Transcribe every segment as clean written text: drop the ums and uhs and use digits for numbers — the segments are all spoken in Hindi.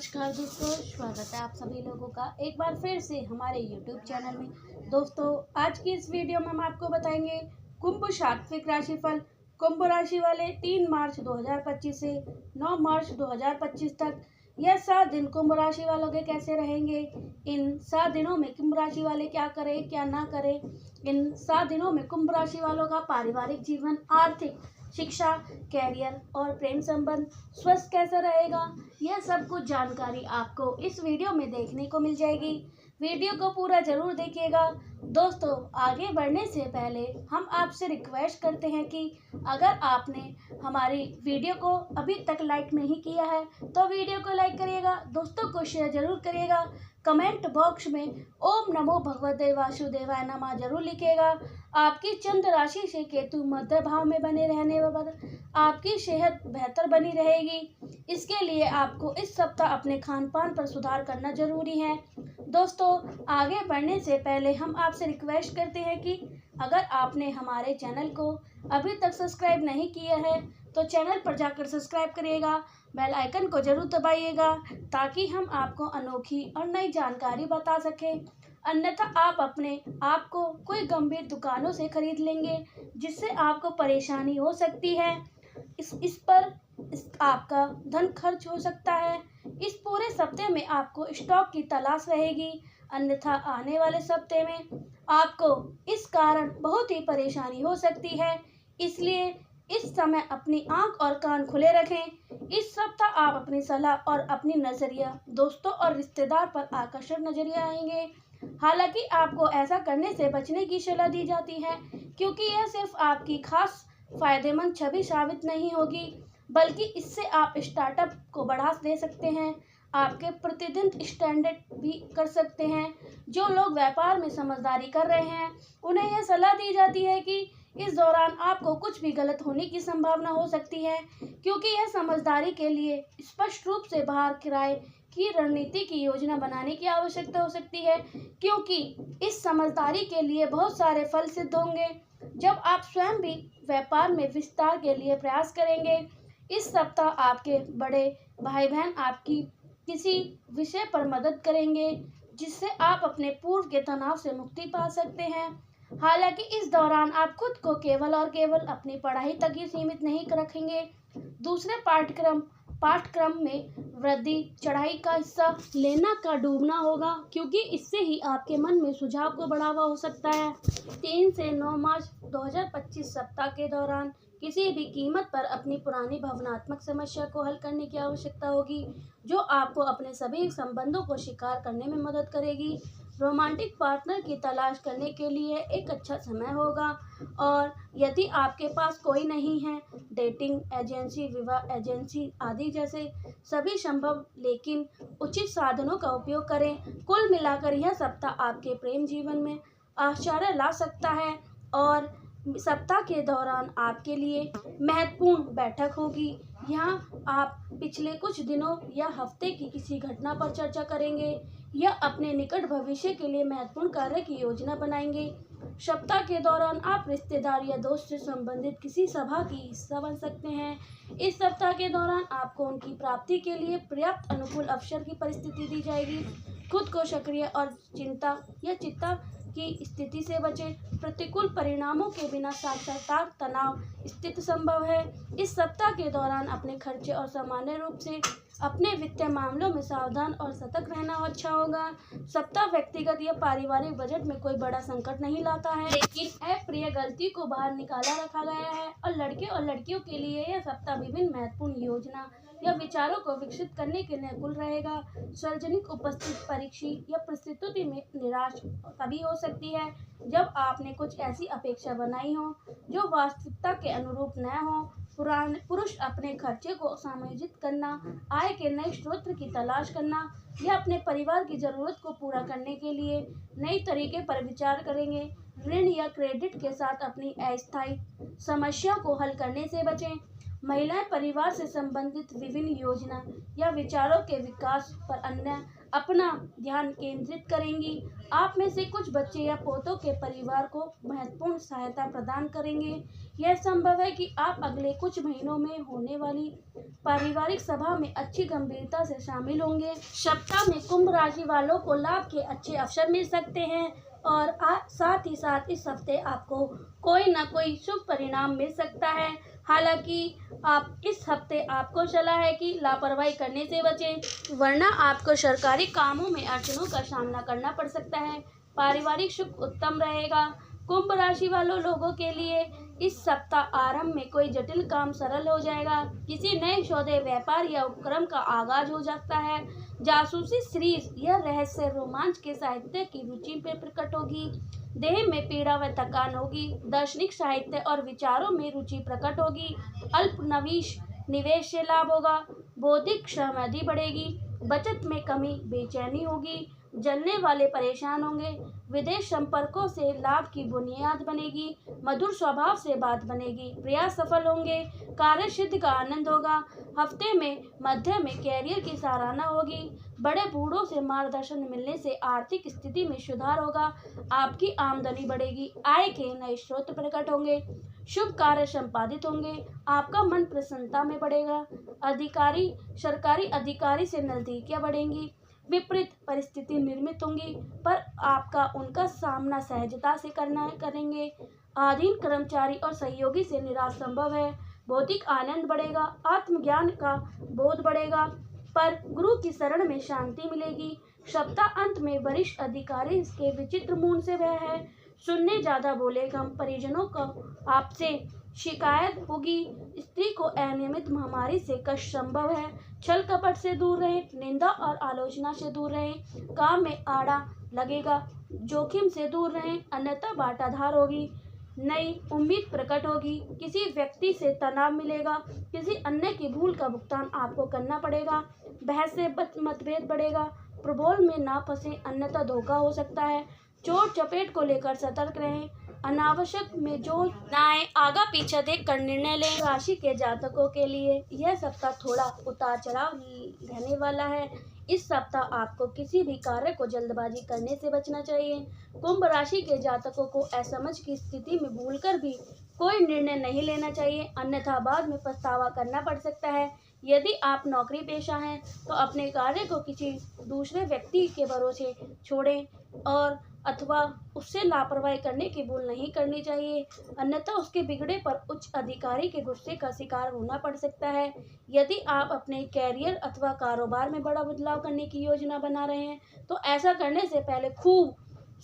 नमस्कार दोस्तों, स्वागत है आप सभी लोगों का एक बार फिर से हमारे YouTube चैनल में। दोस्तों, आज की इस वीडियो में हम आपको बताएंगे कुंभ सात्विक राशिफल। कुंभ राशि वाले 3 मार्च 2025 से 9 मार्च 2025 तक यह 7 दिन कुंभ राशि वालों के कैसे रहेंगे। इन 7 दिनों में कुंभ राशि वाले क्या करें क्या ना करें। इन 7 दिनों में कुंभ राशि वालों का पारिवारिक जीवन, आर्थिक, शिक्षा, कैरियर और प्रेम संबंध, स्वस्थ कैसा रहेगा, यह सब कुछ जानकारी आपको इस वीडियो में देखने को मिल जाएगी। वीडियो को पूरा जरूर देखिएगा। दोस्तों, आगे बढ़ने से पहले हम आपसे रिक्वेस्ट करते हैं कि अगर आपने हमारी वीडियो को अभी तक लाइक नहीं किया है तो वीडियो को लाइक करिएगा, दोस्तों को शेयर जरूर करिएगा। कमेंट बॉक्स में ओम नमो भगवते वासुदेवाय नमः जरूर लिखिएगा। आपकी चंद्र राशि से केतु मध्य भाव में बने रहने पर आपकी सेहत बेहतर बनी रहेगी। इसके लिए आपको इस सप्ताह अपने खान पान पर सुधार करना जरूरी है। दोस्तों, आगे बढ़ने से पहले हम आपसे रिक्वेस्ट करते हैं कि अगर आपने हमारे चैनल को अभी तक सब्सक्राइब नहीं किया है तो चैनल पर जाकर सब्सक्राइब करिएगा, बेल आइकन को जरूर दबाइएगा ताकि हम आपको अनोखी और नई जानकारी बता सकें। अन्यथा आप अपने आप को कोई गंभीर दुकानों से खरीद लेंगे जिससे आपको परेशानी हो सकती है। इस पर आपका धन खर्च हो सकता है। इस पूरे सप्ते में आपको स्टॉक की तलाश रहेगी, अन्यथा आने वाले सप्ते में आपको इस कारण बहुत ही परेशानी हो सकती है। इसलिए इस समय अपनी आंख और कान खुले रखें। इस सप्ताह आप अपनी सलाह और अपनी नजरिया दोस्तों और रिश्तेदार पर आकर्षक नजरिया आएंगे। हालांकि आपको ऐसा करने से बचने की सलाह दी जाती है क्योंकि यह सिर्फ आपकी खास फायदेमंद छवि साबित नहीं होगी, बल्कि इससे आप स्टार्टअप को बढ़ा दे सकते हैं, आपके प्रतिदिन स्टैंडर्ड भी कर सकते हैं। जो लोग व्यापार में समझदारी कर रहे हैं उन्हें यह सलाह दी जाती है कि इस दौरान आपको कुछ भी गलत होने की संभावना हो सकती है, क्योंकि यह समझदारी के लिए स्पष्ट रूप से बाहर किराए की रणनीति की योजना बनाने की आवश्यकता हो सकती है, क्योंकि इस समझदारी के लिए बहुत सारे फल सिद्ध होंगे जब आप स्वयं भी व्यापार में विस्तार के लिए प्रयास करेंगे। इस सप्ताह आपके बड़े भाई बहन आपकी किसी विषय पर मदद करेंगे जिससे आप अपने पूर्व के तनाव से मुक्ति पा सकते हैं। हालांकि इस दौरान आप खुद को केवल और केवल अपनी पढ़ाई तक ही सीमित नहीं रखेंगे। दूसरे पाठ्यक्रम में वृद्धि चढ़ाई का हिस्सा लेना का डूबना होगा, क्योंकि इससे ही आपके मन में सुझाव को बढ़ावा हो सकता है। 3 से 9 मार्च 2025 सप्ताह के दौरान किसी भी कीमत पर अपनी पुरानी भावनात्मक समस्या को हल करने की आवश्यकता होगी, जो आपको अपने सभी संबंधों को स्वीकार करने में मदद करेगी। रोमांटिक पार्टनर की तलाश करने के लिए एक अच्छा समय होगा, और यदि आपके पास कोई नहीं है, डेटिंग एजेंसी, विवाह एजेंसी आदि जैसे सभी संभव लेकिन उचित साधनों का उपयोग करें। कुल मिलाकर यह सप्ताह आपके प्रेम जीवन में आश्चर्य ला सकता है, और सप्ताह के दौरान आपके लिए महत्वपूर्ण बैठक होगी। यहाँ आप पिछले कुछ दिनों या हफ्ते की किसी घटना पर चर्चा करेंगे या अपने निकट भविष्य के लिए महत्वपूर्ण कार्य की योजना बनाएंगे। सप्ताह के दौरान आप रिश्तेदार या दोस्त से संबंधित किसी सभा की हिस्सा बन सकते हैं। इस सप्ताह के दौरान आपको उनकी प्राप्ति के लिए पर्याप्त अनुकूल अवसर की परिस्थिति दी जाएगी। खुद को सक्रिय और चिंता की स्थिति से बचें। प्रतिकूल परिणामों के बिना साक्षात्कार तनाव स्थिति संभव है। इस सप्ताह के दौरान अपने खर्चे और सामान्य रूप से अपने वित्तीय मामलों में सावधान और सतर्क रहना अच्छा होगा। सप्ताह व्यक्तिगत या पारिवारिक बजट में कोई बड़ा संकट नहीं लाता है, लेकिन अप्रिय गलती को बाहर निकाला रखा गया है, और लड़के और लड़कियों के लिए यह सप्ताह विभिन्न महत्वपूर्ण योजना या विचारों को विकसित करने के लिए अनुकूल रहेगा। सार्वजनिक उपस्थिति परीक्षा या प्रस्तुति में निराश तभी हो सकती है जब आपने कुछ ऐसी अपेक्षा बनाई हो जो वास्तविकता के अनुरूप न हो। पुरुष अपने खर्चे को समायोजित करना, आय के नए स्रोत की तलाश करना या अपने परिवार की जरूरत को पूरा करने के लिए नए तरीके पर विचार करेंगे। ऋण या क्रेडिट के साथ अपनी अस्थायी समस्या को हल करने से बचें। महिलाएं परिवार से संबंधित विभिन्न योजना या विचारों के विकास पर अन्य अपना ध्यान केंद्रित करेंगी। आप में से कुछ बच्चे या पोतों के परिवार को महत्वपूर्ण सहायता प्रदान करेंगे। यह संभव है कि आप अगले कुछ महीनों में होने वाली पारिवारिक सभा में अच्छी गंभीरता से शामिल होंगे। सप्ताह में कुंभ राशि वालों को लाभ के अच्छे अवसर मिल सकते हैं और साथ ही साथ इस हफ्ते आपको कोई ना कोई शुभ परिणाम मिल सकता है। हालांकि आप इस हफ्ते आपको सलाह है कि लापरवाही करने से बचें, वरना आपको सरकारी कामों में अड़चनों का सामना करना पड़ सकता है। पारिवारिक सुख उत्तम रहेगा। कुंभ राशि वालों लोगों के लिए इस सप्ताह आरंभ में कोई जटिल काम सरल हो जाएगा। किसी नए सौदे, व्यापार या उपक्रम का आगाज हो सकता है। जासूसी सीरीज या रहस्य रोमांच के साहित्य की रुचि में प्रकट होगी। देह में पीड़ा व थकान होगी। दार्शनिक साहित्य और विचारों में रुचि प्रकट होगी। अल्पनविश निवेश से लाभ होगा। बौद्धिक सहमति बढ़ेगी। बचत में कमी, बेचैनी होगी। जलने वाले परेशान होंगे। विदेश संपर्कों से लाभ की बुनियाद बनेगी। मधुर स्वभाव से बात बनेगी। प्रयास सफल होंगे। कार्य सिद्धि का आनंद होगा। हफ्ते में मध्य में कैरियर की सराहना होगी। बड़े बूढ़ों से मार्गदर्शन मिलने से आर्थिक स्थिति में सुधार होगा। आपकी आमदनी बढ़ेगी। आय के नए स्रोत प्रकट होंगे। शुभ कार्य संपादित होंगे। आपका मन प्रसन्नता में बढ़ेगा। सरकारी अधिकारी से नजदीकियां बढ़ेंगी। विपरीत परिस्थिति निर्मित होंगी, पर आपका उनका सामना सहजता से करेंगे। अधीन कर्मचारी और सहयोगी से निराश संभव है। भौतिक आनंद बढ़ेगा। आत्मज्ञान का बोध बढ़ेगा, पर गुरु की शरण में शांति मिलेगी। सप्ताह अंत में वरिष्ठ अधिकारी के विचित्र मूड से वह है। सुनने ज्यादा बोले कम। परिजनों को आपसे शिकायत होगी। स्त्री को अनियमित महामारी से कष्ट संभव है। छल कपट से दूर रहें। निंदा और आलोचना से दूर रहें। काम में आड़ा लगेगा। जोखिम से दूर रहें, अन्यथा बाटाधार होगी। नई उम्मीद प्रकट होगी। किसी व्यक्ति से तनाव मिलेगा। किसी अन्य की भूल का भुगतान आपको करना पड़ेगा। बहस से मतभेद बढ़ेगा। प्रबोल में ना फंसे, अन्यथा धोखा हो सकता है। चोट चपेट को लेकर सतर्क रहें। अनावश्यक में जो नाए आगा पीछे देख कर निर्णय लें। राशि के जातकों के लिए यह सप्ताह थोड़ा उतार चढ़ाव रहने वाला है। इस सप्ताह आपको किसी भी कार्य को जल्दबाजी करने से बचना चाहिए। कुंभ राशि के जातकों को असमझ की स्थिति में भूलकर भी कोई निर्णय नहीं लेना चाहिए, अन्यथा बाद में पछतावा करना पड़ सकता है। यदि आप नौकरी पेशा हैं तो अपने कार्य को किसी दूसरे व्यक्ति के भरोसे छोड़ें और अथवा उससे लापरवाही करने की भूल नहीं करनी चाहिए, अन्यथा उसके बिगड़े पर उच्च अधिकारी के गुस्से का शिकार होना पड़ सकता है। यदि आप अपने कैरियर अथवा कारोबार में बड़ा बदलाव करने की योजना बना रहे हैं तो ऐसा करने से पहले खूब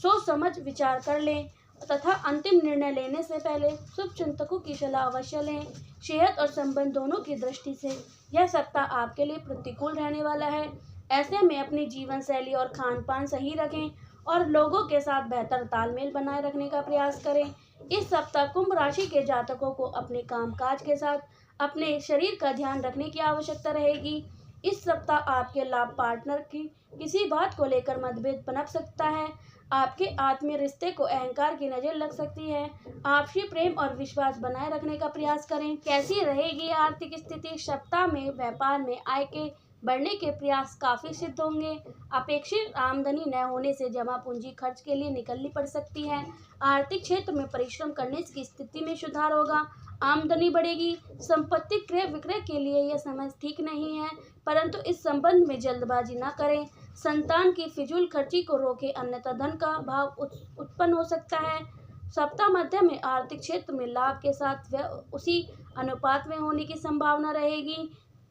सोच समझ विचार कर लें तथा अंतिम निर्णय लेने से पहले शुभ चिंतकों की सलाह अवश्य लें। सेहत और संबंध दोनों की दृष्टि से यह सप्ताह आपके लिए प्रतिकूल रहने वाला है। ऐसे में अपनी जीवन शैली और खान पान सही रखें और लोगों के साथ बेहतर तालमेल बनाए रखने का प्रयास करें। इस सप्ताह कुंभ राशि के जातकों को अपने कामकाज के साथ अपने शरीर का ध्यान रखने की आवश्यकता रहेगी। इस सप्ताह आपके लाभ पार्टनर की किसी बात को लेकर मतभेद पनप सकता है। आपके आत्मीय रिश्ते को अहंकार की नजर लग सकती है। आपसी प्रेम और विश्वास बनाए रखने का प्रयास करें। कैसी रहेगी आर्थिक स्थिति? सप्ताह में व्यापार में आय के बढ़ने के प्रयास काफी सिद्ध होंगे। अपेक्षित आमदनी न होने से जमा पूंजी खर्च के लिए निकलनी पड़ सकती है। आर्थिक क्षेत्र में परिश्रम करने की स्थिति में सुधार होगा। आमदनी बढ़ेगी। संपत्ति क्रय विक्रय के लिए यह समय ठीक नहीं है, परंतु इस संबंध में जल्दबाजी न करें। संतान की फिजूल खर्ची को रोकें, अन्यथा धन का भाव उत्पन्न हो सकता है। सप्ताह मध्य में आर्थिक क्षेत्र में लाभ के साथ वह उसी अनुपात में होने की संभावना रहेगी।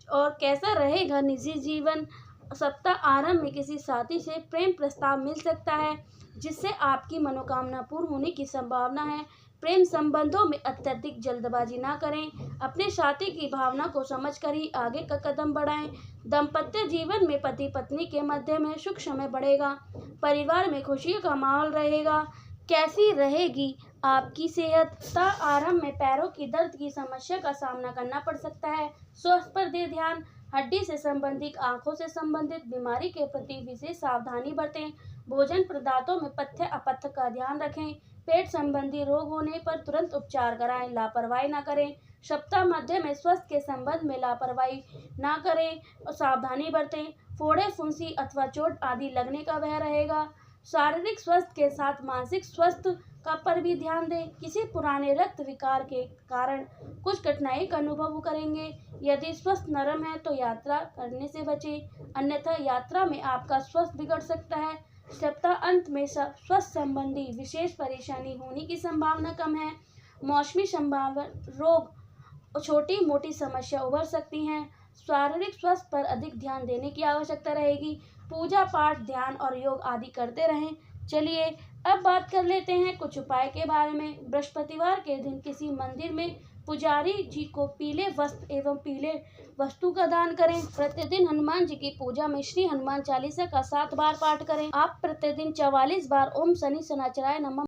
और कैसा रहेगा निजी जीवन? सप्ताह आरंभ में किसी साथी से प्रेम प्रस्ताव मिल सकता है, जिससे आपकी मनोकामना पूर्ण होने की संभावना है। प्रेम संबंधों में अत्यधिक जल्दबाजी ना करें। अपने साथी की भावना को समझकर ही आगे का कदम बढ़ाएं। दाम्पत्य जीवन में पति पत्नी के मध्य में सुख समय बढ़ेगा। परिवार में खुशियों का माहौल रहेगा। कैसी रहेगी आपकी सेहत? आरंभ में पैरों की दर्द की समस्या का सामना करना पड़ सकता है। स्वास्थ्य पर दे ध्यान। हड्डी से संबंधित, आंखों से संबंधित बीमारी के प्रति विशेष सावधानी बरतें। भोजन पदार्थों में पथ्य अपथ्य का ध्यान रखें। पेट संबंधी रोग होने पर तुरंत उपचार कराएं। लापरवाही न करें। सप्ताह मध्य में स्वास्थ्य के संबंध में लापरवाही न करें और सावधानी बरतें। फोड़े फुंसी अथवा चोट आदि लगने का भय रहेगा। शारीरिक स्वास्थ्य के साथ मानसिक स्वास्थ्य का पर भी ध्यान दें। किसी पुराने रक्त विकार के कारण कुछ कठिनाई का अनुभव करेंगे। यदि स्वास्थ्य नरम है तो यात्रा करने से बचें, अन्यथा यात्रा में आपका स्वास्थ्य बिगड़ सकता है। सप्ताह अंत में स्वास्थ्य संबंधी विशेष परेशानी होने की संभावना कम है। मौसमी संभावित रोग और छोटी मोटी समस्या उभर सकती हैं। शारीरिक स्वास्थ्य पर अधिक ध्यान देने की आवश्यकता रहेगी। पूजा पाठ, ध्यान और योग आदि करते रहें। चलिए अब बात कर लेते हैं कुछ उपाय के बारे में। बृहस्पतिवार के दिन किसी मंदिर में पुजारी जी को पीले वस्त्र एवं पीले वस्तु का दान करें। प्रतिदिन हनुमान जी की पूजा में श्री हनुमान चालीसा का 7 बार पाठ करें। आप प्रतिदिन 44 बार ओम शनि शनाचराय नमः